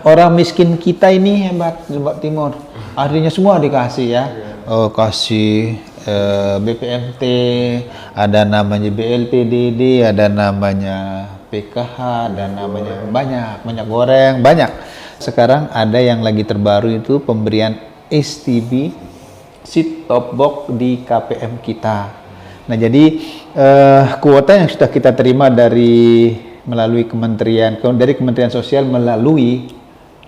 orang miskin kita ini hebat di Lombok Timur. Artinya semua dikasih ya. Kasih BPMT, ada namanya BLPDD, ada namanya PKH, ada namanya banyak minyak goreng, banyak. Sekarang ada yang lagi terbaru itu pemberian STB set top box di KPM kita. Nah, jadi kuota yang sudah kita terima melalui Kementerian Sosial melalui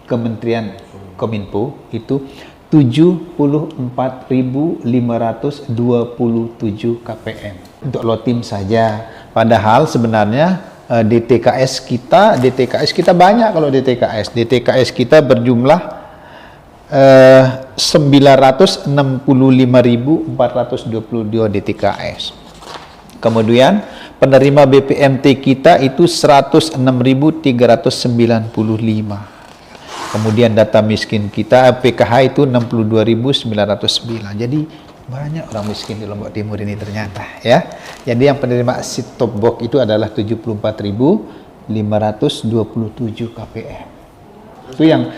Kementerian Kominfo itu 74.527 KPM untuk Lotim saja. Padahal sebenarnya DTKS kita banyak. Kalau DTKS kita berjumlah 965.422 DTKS. Kemudian penerima BPMT kita itu 106.395. Kemudian data miskin kita PKH itu 62.909. Jadi banyak orang miskin di Lombok Timur ini ternyata ya. Jadi yang penerima set top box itu adalah 74.527 KPM. Itu yang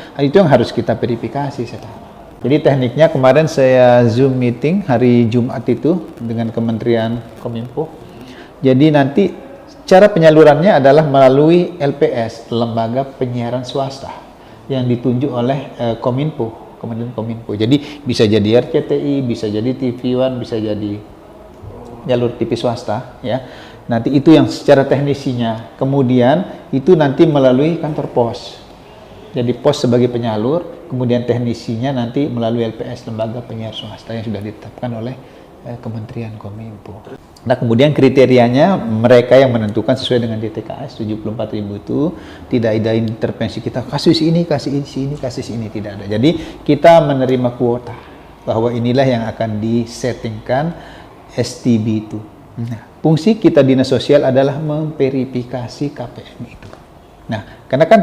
harus kita verifikasi sekarang. Jadi tekniknya kemarin saya Zoom meeting hari Jumat itu dengan Kementerian Kominfo. Jadi nanti cara penyalurannya adalah melalui LPS, Lembaga Penyiaran Swasta, yang ditunjuk oleh Kementerian Kominfo. Jadi bisa jadi RCTI, bisa jadi TV One, bisa jadi jalur TV swasta ya. Nanti itu yang secara teknisinya. Kemudian itu nanti melalui kantor pos. Jadi pos sebagai penyalur, kemudian teknisinya nanti melalui LPS, Lembaga Penyiar Swasta yang sudah ditetapkan oleh Kementerian Kominfo. Nah, kemudian kriterianya mereka yang menentukan sesuai dengan DTKS 74.000 itu tidak ada intervensi kita kasih ini, tidak ada. Jadi kita menerima kuota bahwa inilah yang akan disettingkan STB itu. Nah, fungsi kita Dinas Sosial adalah memverifikasi KPM itu. Nah, karena kan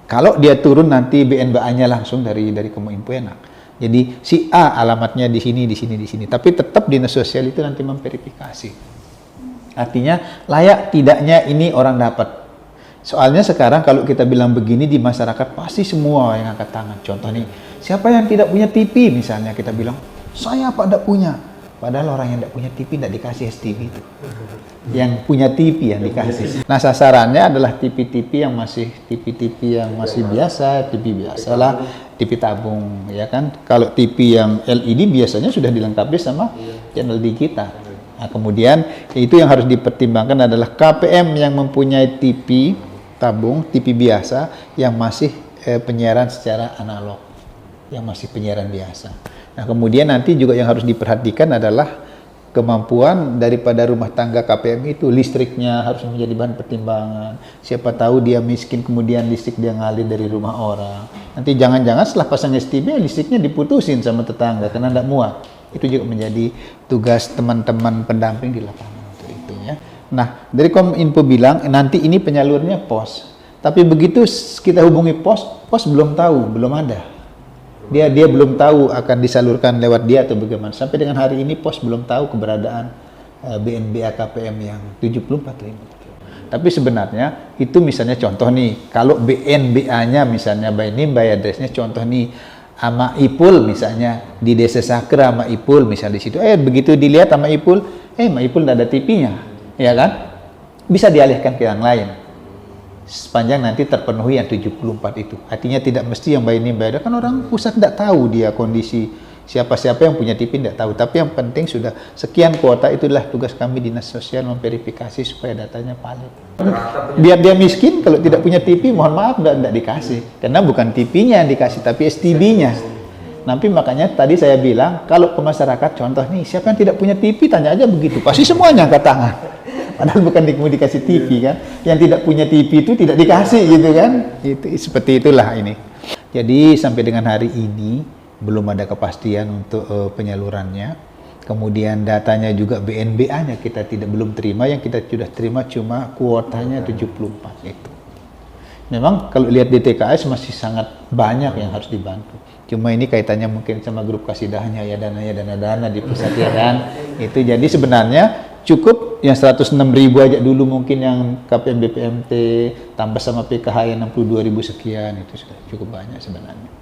kalau dia turun nanti BNBA-nya langsung dari Kominfo enak. Jadi si A alamatnya di sini. Tapi tetap Dinas Sosial itu nanti memverifikasi. Artinya layak tidaknya ini orang dapat. Soalnya sekarang kalau kita bilang begini di masyarakat pasti semua yang angkat tangan. Contoh nih, siapa yang tidak punya TV misalnya kita bilang, saya Pak tidak punya. Padahal orang yang tidak punya TV tidak dikasih STB itu. Yang punya TV yang dikasih. Nah, sasarannya adalah TV-TV yang masih biasa, TV biasalah, TV tabung, ya kan. Kalau TV yang LED biasanya sudah dilengkapi sama channel digital. Nah, kemudian itu yang harus dipertimbangkan adalah KPM yang mempunyai TV tabung, TV biasa yang masih penyiaran secara analog, yang masih penyiaran biasa. Nah, kemudian nanti juga yang harus diperhatikan adalah kemampuan daripada rumah tangga KPM itu, listriknya harus menjadi bahan pertimbangan. Siapa tahu dia miskin kemudian listrik dia ngalir dari rumah orang. Nanti jangan-jangan setelah pasang STB listriknya diputusin sama tetangga karena tidak muat. Itu juga menjadi tugas teman-teman pendamping di lapangan untuk itu ya. Nah, dari Kominfo bilang nanti ini penyalurnya pos. Tapi begitu kita hubungi pos belum tahu, belum ada. Dia belum tahu akan disalurkan lewat dia atau bagaimana. Sampai dengan hari ini pos belum tahu keberadaan BNBA KPM yang 74.000. Tapi sebenarnya itu misalnya contoh nih, kalau BNBA-nya misalnya by name by address-nya contoh nih sama Ipul misalnya di Desa Sakra sama Ipul misalnya di situ. Begitu dilihat sama Ipul, sama Ipul tidak ada TV-nya, ya kan? Bisa dialihkan ke yang lain. Sepanjang nanti terpenuhi yang 74 itu. Artinya tidak mesti yang by name by address, kan orang pusat tidak tahu dia kondisi siapa-siapa yang punya TV tidak tahu. Tapi yang penting sudah sekian kuota, itulah tugas kami Dinas Sosial memverifikasi supaya datanya valid. Biar dia miskin kalau tidak punya TV, mohon maaf tidak dikasih. Karena bukan TV-nya yang dikasih tapi STB-nya. Nanti makanya tadi saya bilang kalau ke masyarakat contoh nih, siapa yang tidak punya TV tanya aja begitu. Pasti semuanya angkat tangan. Padahal bukan dikasih TV kan. Yang tidak punya TV itu tidak dikasih gitu kan. Seperti itulah ini. Jadi sampai dengan hari ini belum ada kepastian untuk penyalurannya. Kemudian datanya juga BNBA-nya kita belum terima. Yang kita sudah terima cuma kuotanya 74 itu. Memang kalau lihat di TKS masih sangat banyak yang harus dibantu. Cuma ini kaitannya mungkin sama grup Kasidahnya ya dana di pusat ya kan. Itu jadi sebenarnya cukup yang 106.000 aja dulu mungkin yang KPM BPMT tambah sama PKH yang 62.000 sekian itu sudah cukup banyak sebenarnya.